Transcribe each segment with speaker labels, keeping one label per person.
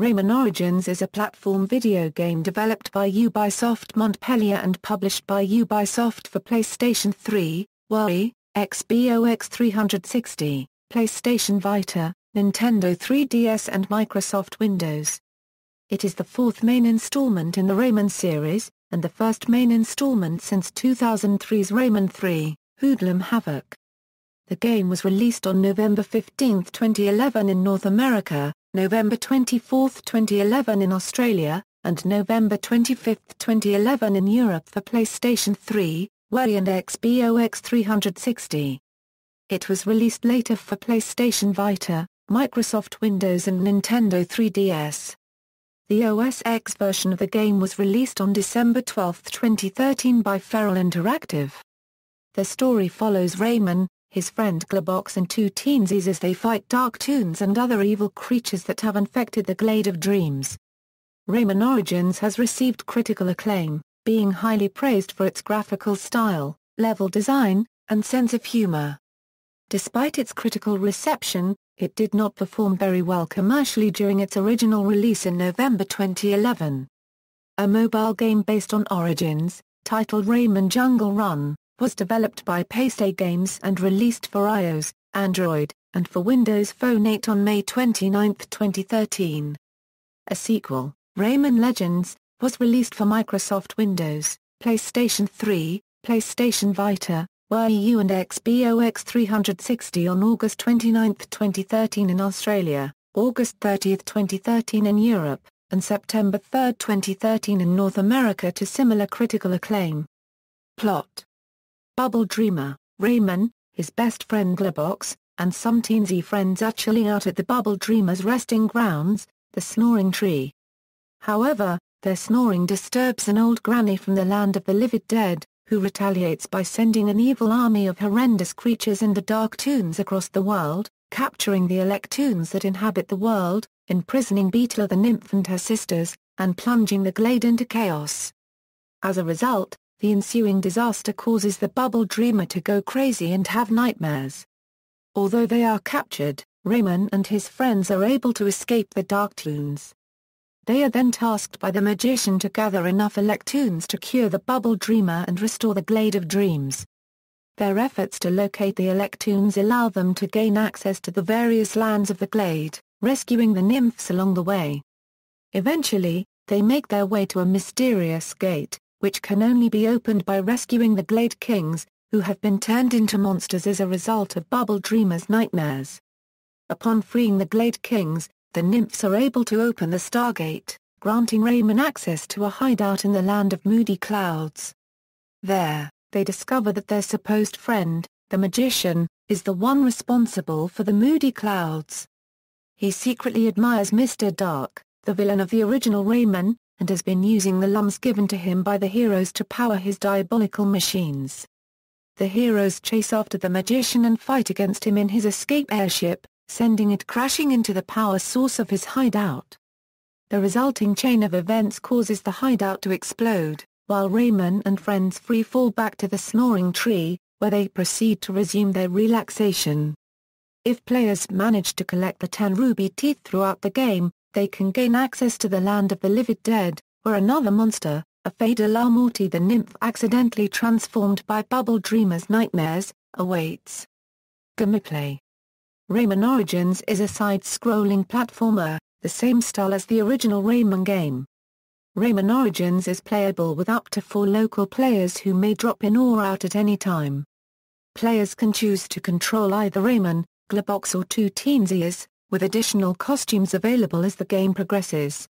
Speaker 1: Rayman Origins is a platform video game developed by Ubisoft Montpellier and published by Ubisoft for PlayStation 3, Wii, Xbox 360, PlayStation Vita, Nintendo 3DS and Microsoft Windows. It is the fourth main installment in the Rayman series, and the first main installment since 2003's Rayman 3, Hoodlum Havoc. The game was released on November 15, 2011 in North America, November 24, 2011 in Australia, and November 25, 2011 in Europe for PlayStation 3, Wii and Xbox 360. It was released later for PlayStation Vita, Microsoft Windows and Nintendo 3DS. The OS X version of the game was released on December 12, 2013 by Feral Interactive. The story follows Rayman, his friend Globox and two teensies as they fight Darktoons and other evil creatures that have infected the Glade of Dreams. Rayman Origins has received critical acclaim, being highly praised for its graphical style, level design, and sense of humor. Despite its critical reception, it did not perform very well commercially during its original release in November 2011. A mobile game based on Origins, titled Rayman Jungle Run, was developed by Pastagames and released for iOS, Android, and for Windows Phone 8 on May 29, 2013. A sequel, Rayman Legends, was released for Microsoft Windows, PlayStation 3, PlayStation Vita, Wii U and Xbox 360 on August 29, 2013 in Australia, August 30, 2013 in Europe, and September 3, 2013 in North America to similar critical acclaim. Plot: Bubble Dreamer, Rayman, his best friend Globox, and some teensy friends are chilling out at the Bubble Dreamer's resting grounds, the Snoring Tree. However, their snoring disturbs an old granny from the land of the living dead, who retaliates by sending an evil army of horrendous creatures and the Darktoons across the world, capturing the Electoons that inhabit the world, imprisoning Beetle the nymph and her sisters, and plunging the Glade into chaos. As a result, the ensuing disaster causes the Bubble Dreamer to go crazy and have nightmares. Although they are captured, Rayman and his friends are able to escape the Darktoons. They are then tasked by the magician to gather enough Electoons to cure the Bubble Dreamer and restore the Glade of Dreams. Their efforts to locate the Electoons allow them to gain access to the various lands of the Glade, rescuing the nymphs along the way. Eventually, they make their way to a mysterious gate, which can only be opened by rescuing the Glade Kings, who have been turned into monsters as a result of Bubble Dreamer's nightmares. Upon freeing the Glade Kings, the nymphs are able to open the Stargate, granting Rayman access to a hideout in the land of Moody Clouds. There, they discover that their supposed friend, the magician, is the one responsible for the Moody Clouds. He secretly admires Mr. Dark, the villain of the original Rayman, and has been using the lumps given to him by the heroes to power his diabolical machines. The heroes chase after the magician and fight against him in his escape airship, sending it crashing into the power source of his hideout. The resulting chain of events causes the hideout to explode, while Rayman and friends free fall back to the Snoring Tree, where they proceed to resume their relaxation. If players manage to collect the 10 ruby teeth throughout the game, they can gain access to the land of the living dead, where another monster, a Fada La Morte the nymph accidentally transformed by Bubble Dreamer's nightmares, awaits. Gameplay: Rayman Origins is a side-scrolling platformer, the same style as the original Rayman game. Rayman Origins is playable with up to 4 local players who may drop in or out at any time. Players can choose to control either Rayman, Globox or two teensies, with additional costumes available as the game progresses.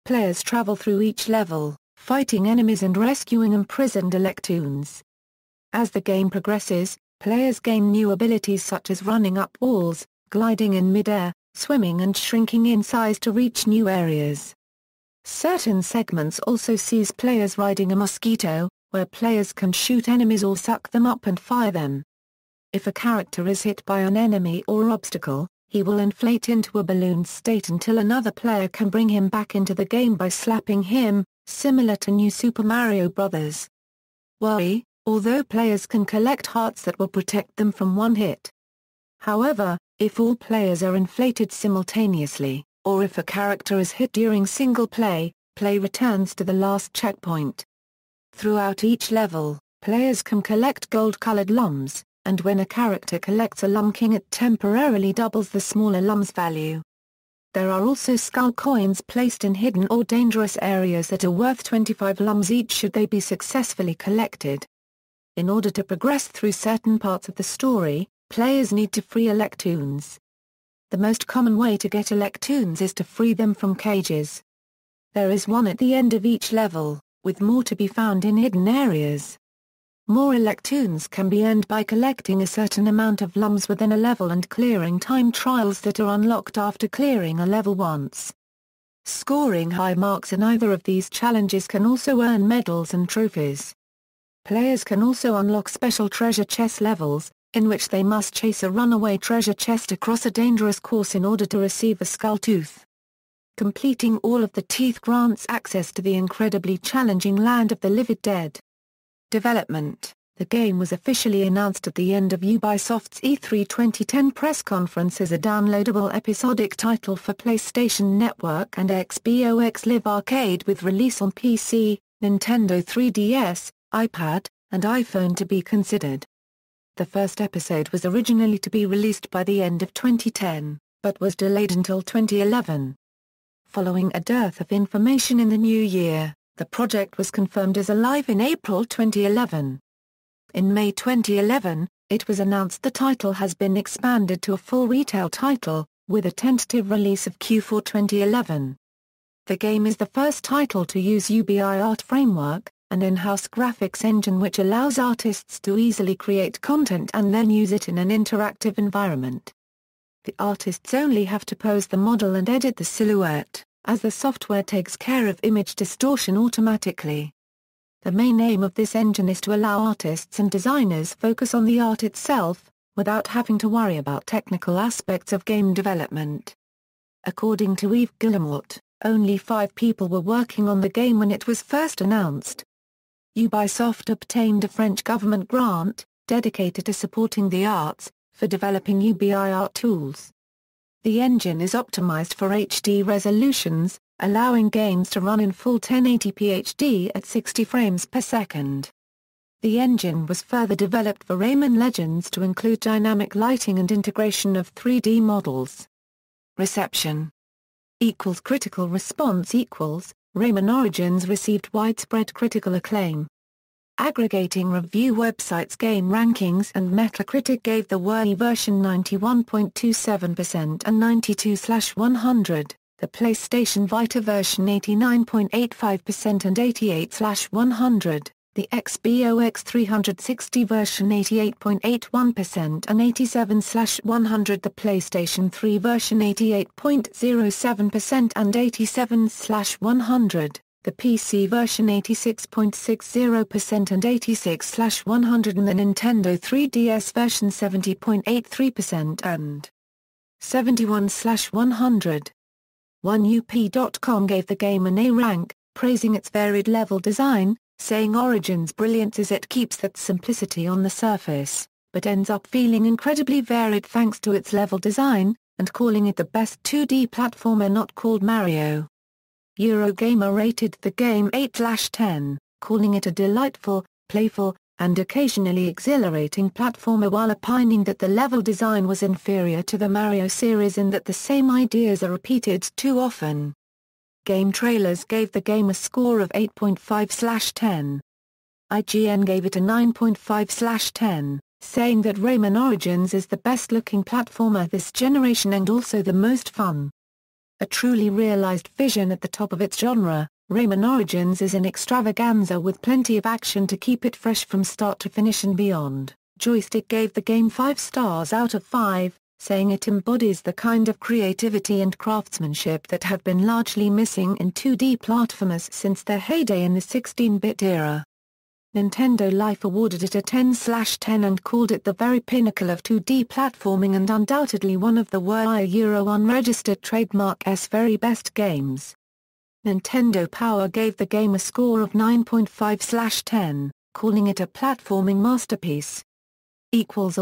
Speaker 1: Players travel through each level, fighting enemies and rescuing imprisoned Electoons. As the game progresses, players gain new abilities such as running up walls, gliding in mid-air, swimming and shrinking in size to reach new areas. Certain segments also sees players riding a mosquito, where players can shoot enemies or suck them up and fire them. If a character is hit by an enemy or obstacle, he will inflate into a balloon state until another player can bring him back into the game by slapping him, similar to New Super Mario Bros. Wii, although players can collect hearts that will protect them from one hit. However, if all players are inflated simultaneously, or if a character is hit during single play, play returns to the last checkpoint. Throughout each level, players can collect gold-colored lums, and when a character collects a Lum King it temporarily doubles the smaller lum's value. There are also skull coins placed in hidden or dangerous areas that are worth 25 lums each should they be successfully collected. In order to progress through certain parts of the story, players need to free Electoons. The most common way to get Electoons is to free them from cages. There is one at the end of each level, with more to be found in hidden areas. More Electoons can be earned by collecting a certain amount of lums within a level and clearing time trials that are unlocked after clearing a level once. Scoring high marks in either of these challenges can also earn medals and trophies. Players can also unlock special treasure chest levels, in which they must chase a runaway treasure chest across a dangerous course in order to receive a skull tooth. Completing all of the teeth grants access to the incredibly challenging land of the living dead. Development. The game was officially announced at the end of Ubisoft's E3 2010 press conference as a downloadable episodic title for PlayStation Network and Xbox Live Arcade with release on PC, Nintendo 3DS, iPad, and iPhone to be considered. The first episode was originally to be released by the end of 2010, but was delayed until 2011. Following a dearth of information in the new year, the project was confirmed as alive in April 2011. In May 2011, it was announced the title has been expanded to a full retail title, with a tentative release of Q4 2011. The game is the first title to use UbiArt framework, an in-house graphics engine which allows artists to easily create content and then use it in an interactive environment. The artists only have to pose the model and edit the silhouette, as the software takes care of image distortion automatically. The main aim of this engine is to allow artists and designers focus on the art itself, without having to worry about technical aspects of game development. According to Yves Guillemot, only 5 people were working on the game when it was first announced. Ubisoft obtained a French government grant, dedicated to supporting the arts, for developing UbiArt tools. The engine is optimized for HD resolutions, allowing games to run in full 1080p HD at 60 frames per second. The engine was further developed for Rayman Legends to include dynamic lighting and integration of 3D models. Reception. Critical response Rayman Origins received widespread critical acclaim. Aggregating review websites Game Rankings and Metacritic gave the Wii version 91.27% and 92/100, the PlayStation Vita version 89.85% and 88/100, the Xbox 360 version 88.81% and 87/100, the PlayStation 3 version 88.07% and 87/100. The PC version 86.60% and 86/100 and the Nintendo 3DS version 70.83% and 71/100. 1UP.com gave the game an A rank, praising its varied level design, saying Origins' brilliance is it keeps that simplicity on the surface, but ends up feeling incredibly varied thanks to its level design, and calling it the best 2D platformer not called Mario. Eurogamer rated the game 8/10, calling it a delightful, playful, and occasionally exhilarating platformer while opining that the level design was inferior to the Mario series in that the same ideas are repeated too often. Game Trailers gave the game a score of 8.5/10. IGN gave it a 9.5/10, saying that Rayman Origins is the best-looking platformer this generation and also the most fun. A truly realized vision at the top of its genre, Rayman Origins is an extravaganza with plenty of action to keep it fresh from start to finish and beyond. Joystick gave the game 5 stars out of 5, saying it embodies the kind of creativity and craftsmanship that have been largely missing in 2D platformers since their heyday in the 16-bit era. Nintendo Life awarded it a 10/10 and called it the very pinnacle of 2D platforming and undoubtedly one of the Wii unregistered trademark's very best games. Nintendo Power gave the game a score of 9.5/10, calling it a platforming masterpiece. Awards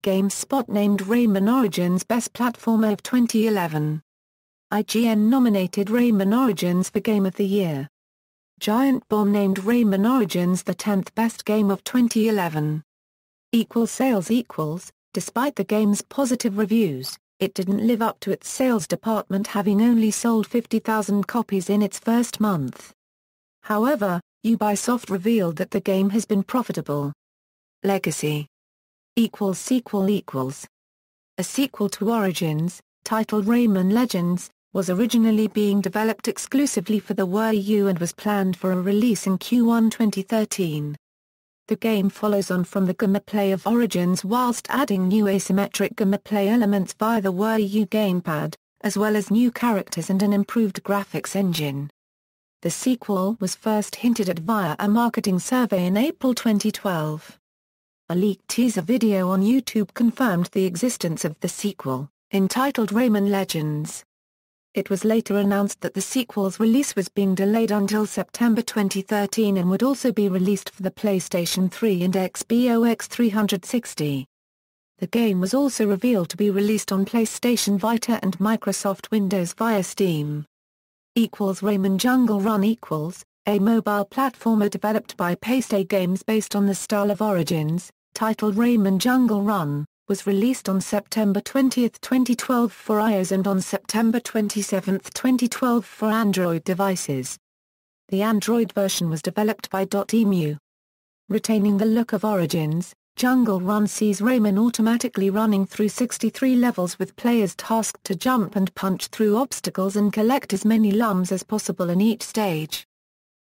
Speaker 1: GameSpot named Rayman Origins Best Platformer of 2011. IGN nominated Rayman Origins for Game of the Year. Giant Bomb named Rayman Origins the 10th best game of 2011. Sales equals, despite the game's positive reviews, it didn't live up to its sales department, having only sold 50,000 copies in its first month. However, Ubisoft revealed that the game has been profitable. Legacy sequel equals. A sequel to Origins, titled Rayman Legends, was originally being developed exclusively for the Wii U and was planned for a release in Q1 2013. The game follows on from the gameplay of Origins whilst adding new asymmetric gameplay elements via the Wii U gamepad, as well as new characters and an improved graphics engine. The sequel was first hinted at via a marketing survey in April 2012. A leaked teaser video on YouTube confirmed the existence of the sequel, entitled Rayman Legends. It was later announced that the sequel's release was being delayed until September 2013 and would also be released for the PlayStation 3 and Xbox 360. The game was also revealed to be released on PlayStation Vita and Microsoft Windows via Steam. Rayman Jungle Run a mobile platformer developed by Pastagames based on the style of Origins, titled Rayman Jungle Run, was released on September 20, 2012 for iOS and on September 27, 2012 for Android devices. The Android version was developed by .emu. Retaining the look of Origins, Jungle Run sees Rayman automatically running through 63 levels with players tasked to jump and punch through obstacles and collect as many lums as possible in each stage.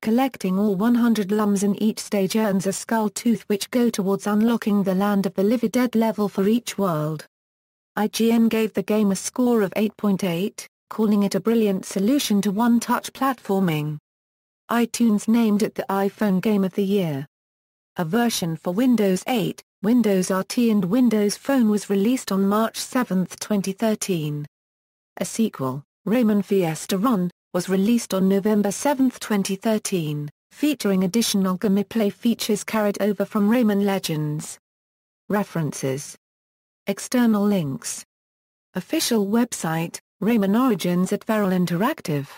Speaker 1: Collecting all 100 lums in each stage earns a skull tooth which go towards unlocking the Land of the Living Dead level for each world. IGN gave the game a score of 8.8, calling it a brilliant solution to one-touch platforming. iTunes named it the iPhone Game of the Year. A version for Windows 8, Windows RT and Windows Phone was released on March 7, 2013. A sequel, Rayman Fiesta Run, was released on November 7, 2013, featuring additional gameplay features carried over from Rayman Legends. References. External links. Official website, Rayman Origins at Feral Interactive.